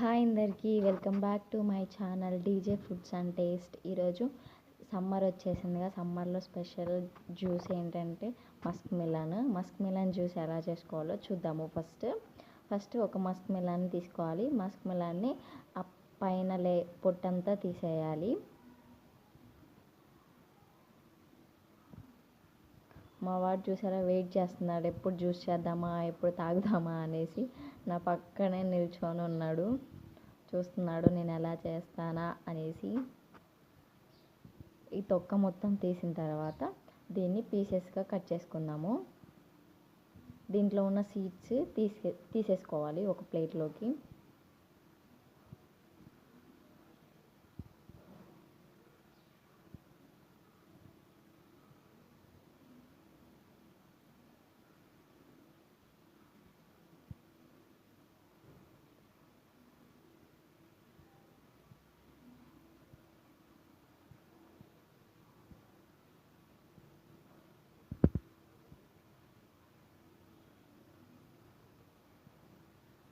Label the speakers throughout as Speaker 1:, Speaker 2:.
Speaker 1: Hi అందరికీ welcome back to my channel DJ foods and taste. ఈరోజు summer వచ్చేసిందిగా, సమ్మర్లో స్పెషల్ జ్యూస్ ఏంటంటే మస్క్ మిలన్ జ్యూస్ ఎలా చేసుకోవాలో చూద్దాము. ఫస్ట్ ఒక మస్క్ మిలన్ తీసుకోవాలి. మస్క్ మిలన్ని ఆ పైన పొట్టంతా తీసేయాలి. మా వాడు చూసారా, వెయిట్ చేస్తున్నాడు, ఎప్పుడు జ్యూస్ చేద్దామా, ఎప్పుడు తాగుదామా అనేసి. నా పక్కనే నిల్చొని ఉన్నాడు, చూస్తున్నాడు నేను ఎలా చేస్తానా అనేసి. ఈ తొక్క మొత్తం తీసిన తర్వాత దీన్ని పీసెస్గా కట్ చేసుకుందాము. దీంట్లో ఉన్న సీడ్స్ తీసేసుకోవాలి ఒక ప్లేట్లోకి.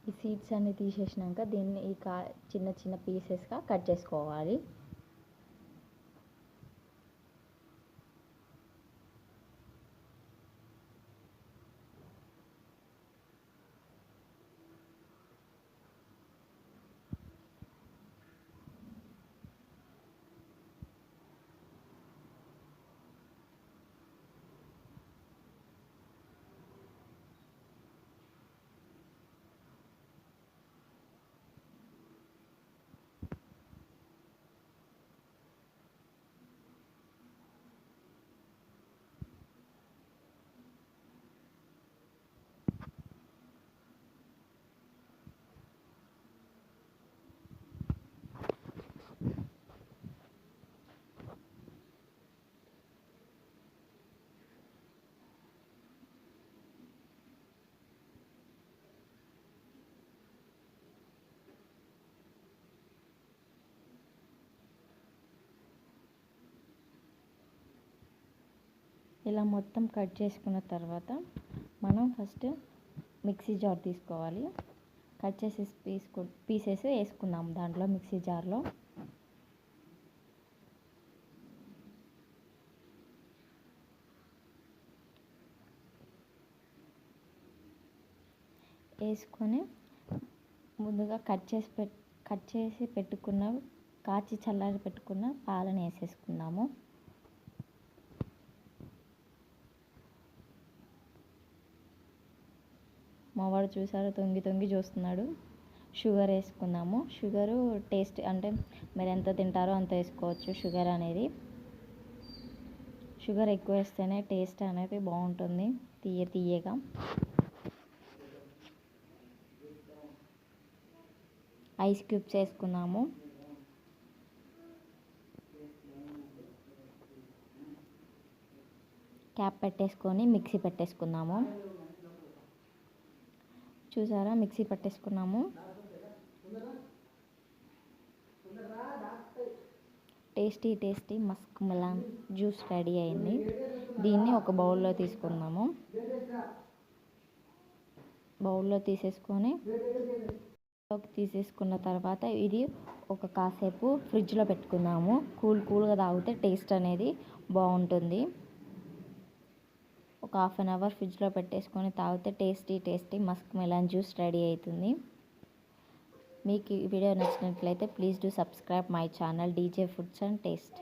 Speaker 1: ఈ సీడ్స్ అన్ని తీసేసినాక దీన్ని చిన్న చిన్న పీసెస్గా కట్ చేసుకోవాలి. ఇలా మొత్తం కట్ చేసుకున్న తర్వాత మనం ఫస్ట్ మిక్సీ జార్ తీసుకోవాలి. కట్ చేసి పీసెస్ వేసుకుందాం దాంట్లో, మిక్సీ జార్లో. వేసుకొని ముందుగా కట్ చేసి పెట్టుకున్న, కాచి చల్లారి పెట్టుకున్న పాలను వేసేసుకుందాము. మా వాడు చూసారు, తొంగి చూస్తున్నాడు. షుగర్ వేసుకుందాము. షుగరు టేస్ట్ అంటే మీరు ఎంత తింటారో అంత వేసుకోవచ్చు. షుగర్ అనేది, షుగర్ ఎక్కువ వేస్తేనే టేస్ట్ అనేది బాగుంటుంది, తీయగా. ఐస్ క్యూబ్స్ వేసుకున్నాము. క్యాప్ పెట్టేసుకొని మిక్సీ పెట్టేసుకున్నాము. చూసారా, మిక్సీ పట్టేసుకున్నాము. Tasty muskmelon juice ready అయింది. దీన్ని ఒక బౌల్లో తీసుకుందాము. బౌల్లో తీసేసుకున్న తర్వాత ఇది ఒక కాసేపు ఫ్రిడ్జ్లో పెట్టుకుందాము. కూల్గా తాగితే టేస్ట్ అనేది బాగుంటుంది. ఒక హాఫ్ అన్ అవర్ ఫ్రిడ్జ్లో పెట్టేసుకొని తాగితే tasty muskmelon juice ready అవుతుంది. మీకు ఈ వీడియో నచ్చినట్లయితే please do subscribe my channel DJ foods and taste.